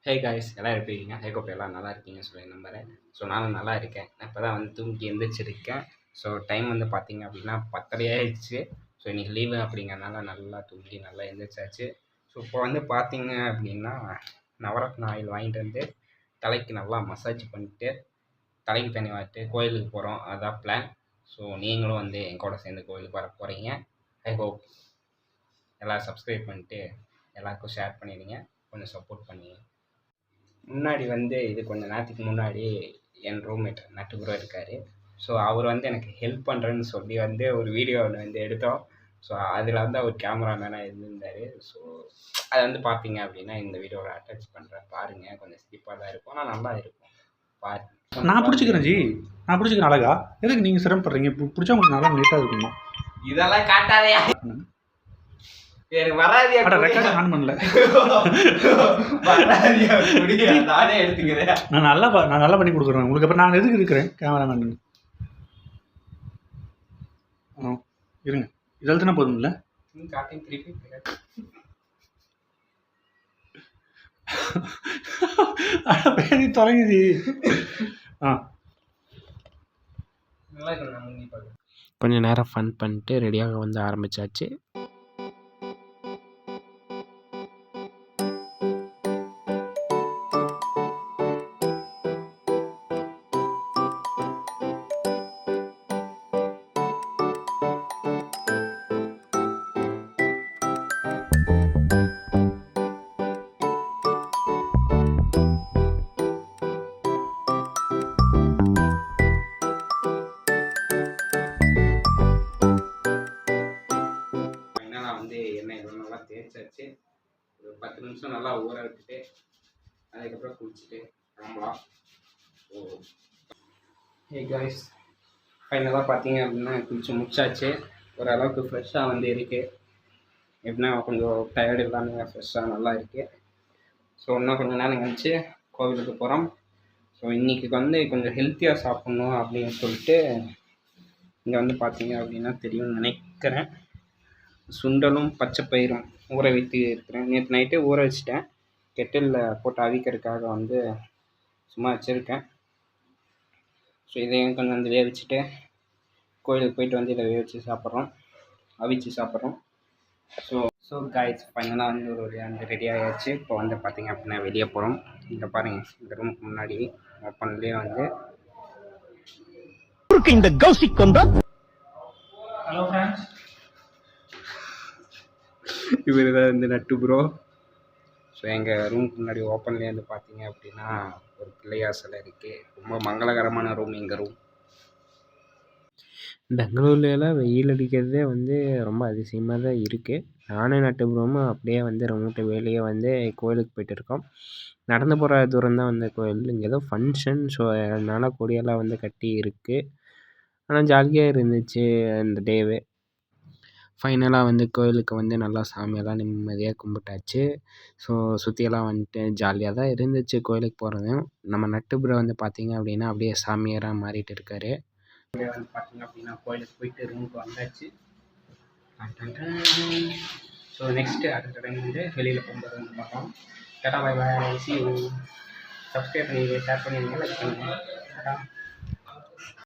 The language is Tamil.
ஹே காய்ஸ் எல்லாம் எப்படி இருக்கீங்க? ஹேகோப் எல்லாம் நல்லா இருக்கீங்கன்னு சொல்லி நம்புகிறேன். ஸோ நானும் நல்லா இருக்கேன். நான் இப்போ தான் வந்து தூங்கி எந்திரிச்சிருக்கேன். ஸோ டைம் வந்து பார்த்தீங்க அப்படின்னா 10:30 ஆயிடுச்சு. ஸோ இன்றைக்கி லீவு அப்படிங்கிறனால நல்லா தூங்கி நல்லா எந்திரிச்சாச்சு. ஸோ இப்போ வந்து பார்த்தீங்க அப்படின்னா நவரத்ன ஆயில் வாங்கிட்டு வந்து தலைக்கு நல்லா மசாஜ் பண்ணிட்டு தலைக்கு தண்ணி வாட்டு கோயிலுக்கு போகிறோம். அதுதான் பிளான். ஸோ நீங்களும் வந்து என் கூட சேர்ந்து கோயிலுக்கு வர போகிறீங்க. ஐ ஹோப் எல்லோரும் சப்ஸ்கிரைப் பண்ணிட்டு எல்லாருக்கும் ஷேர் பண்ணிடுங்க. கொஞ்சம் சப்போர்ட் பண்ணிடுங்க. முன்னாடி வந்து இது கொஞ்சம் நேரத்துக்கு முன்னாடி என் ரூம்மேட் நட்டு ப்ரோ இருக்கார். ஸோ அவர் வந்து எனக்கு ஹெல்ப் பண்ணுறேன்னு சொல்லி வந்து ஒரு வீடியோ ஒன்று வந்து எடுத்தோம். ஸோ அதில் வந்து அவர் கேமராமேனாக இருந்திருந்தார். ஸோ அதை வந்து பார்த்தீங்க அப்படின்னா இந்த வீடியோவில் அட்டாச் பண்ணுறேன் பாருங்கள். கொஞ்சம் சிரிப்பாக தான் இருக்கும், ஆனால் நல்லா இருக்கும் பாருங்க. நான் பிடிச்சிக்கிறேன் ஜி, நான் பிடிச்சிக்கிறேன். அழகா எதுக்கு நீங்கள் சிரமப்படுறீங்க? பிடிச்சா உங்களுக்கு நல்லா நீட்டாக இருக்குமா? இதெல்லாம் காட்டாதையா வராதியா ரெக்கார்ட் ஆன் பண்ணல. நானே எடுத்துக்கிறேன். நான் நல்லா பண்ணி கொடுக்குறேன் உங்களுக்கு. அப்புறம் நான் எதுக்கு இருக்கிறேன் கேமராமேன்? இருங்க, இது எழுத்துனா போதும்ல. பேசி தொலைங்குது. கொஞ்சம் நேரம் ஃபன் பண்ணிட்டு ரெடியாக வந்து ஆரம்பிச்சாச்சு. தேய்ச்சாச்சு. ஒரு 10 நிமிஷம் நல்லா ஊற விட்டுட்டு அதுக்கப்புறம் குளிச்சுட்டு கிளம்பலாம். ஸோ ஹே காய்ஸ், ஃபைனலாக பார்த்தீங்க அப்படின்னா குளிச்சு முடிச்சாச்சு. ஓரளவுக்கு ஃப்ரெஷ்ஷாக வந்து இருக்குது. எப்படின்னா கொஞ்சம் டயர்டு இல்லாமல் ஃப்ரெஷ்ஷாக நல்லா இருக்குது. ஸோ இன்னும் கொஞ்சம் நேரம் கழிச்சு கோவிலுக்கு போகிறோம். ஸோ இன்றைக்கி வந்து கொஞ்சம் ஹெல்த்தியாக சாப்பிட்ணும் அப்படின்னு சொல்லிட்டு இங்கே வந்து பார்த்தீங்க அப்படின்னா தெரியும்னு நினைக்கிறேன். சுண்டலும் பச்சை பயிரும் ஊற வைத்து இருக்கிறேன். நேற்று நைட்டே ஊற வச்சுட்டேன். கெட்டிலில் போட்டு அவிக்கிறதுக்காக வந்து சும்மா வச்சுருக்கேன். ஸோ இதையும் கொஞ்சம் வந்து வேவிச்சுட்டு கோயிலுக்கு போயிட்டு வந்து இதை வேவிச்சு சாப்பிட்றோம், அவிச்சு சாப்பிட்றோம். ஸோ காய்ஸ் ஃபைனலாக வந்து ஒரு வந்து ரெடி ஆகிடுச்சு. இப்போ வந்து பார்த்திங்க அப்படின்னா வெளியே போகிறோம். இங்கே பாருங்கள், இந்த ரூமுக்கு முன்னாடி ஓப்பன்லேயே வந்து இந்த கௌசிக் வந்தால் ஹலோ ஃப்ரெண்ட்ஸ், இவர் தான் வந்து நட்டு ப்ரோ. ஸோ எங்கள் ரூமுக்கு முன்னாடி ஓப்பன்லேயே வந்து பார்த்தீங்க அப்படின்னா ஒரு பிள்ளையார் சிலை இருக்குது. ரொம்ப மங்களகரமான ரூம் எங்கள் ரூம். பெங்களூர்லாம் வெயில் அடிக்கிறதே வந்து ரொம்ப அதிசயமாக தான் இருக்குது. நானும் நட்டு ப்ரோவும் அப்படியே வந்து ரொம்ப வெளியே வந்து கோயிலுக்கு போய்ட்டு இருக்கோம். நடந்து போகிற தூரம் தான் வந்து கோயில். இங்கே ஏதோ ஃபங்க்ஷன், ஸோ அதனால் கொடியெல்லாம் வந்து கட்டி இருக்குது. ஆனால் ஜாலியாக இருந்துச்சு அந்த டேவே. ஃபைனலாக வந்து கோயிலுக்கு வந்து நல்லா சாமியெல்லாம் நிம்மதியாக கும்பிட்டாச்சு. ஸோ சுற்றியெல்லாம் வந்துட்டு ஜாலியாக தான் இருந்துச்சு கோயிலுக்கு போகிறதும். நம்ம நட்டு ப்ரோ வந்து பார்த்திங்க அப்படின்னா அப்படியே சாமியாராக மாறிட்டு இருக்கார். அப்படியே வந்து பார்த்திங்க அப்படின்னா கோயிலுக்கு போயிட்டு ரூமுக்கு வந்தாச்சு. ஸோ நெக்ஸ்ட்டு அடுத்த டைம் வந்து வெளியில் போகும்போது வந்து பார்க்கலாம். Tata bye bye, see you. Subscribe பண்ணி ஷேர் பண்ணிடுங்க, லைக் பண்ணுங்கள். டாடா.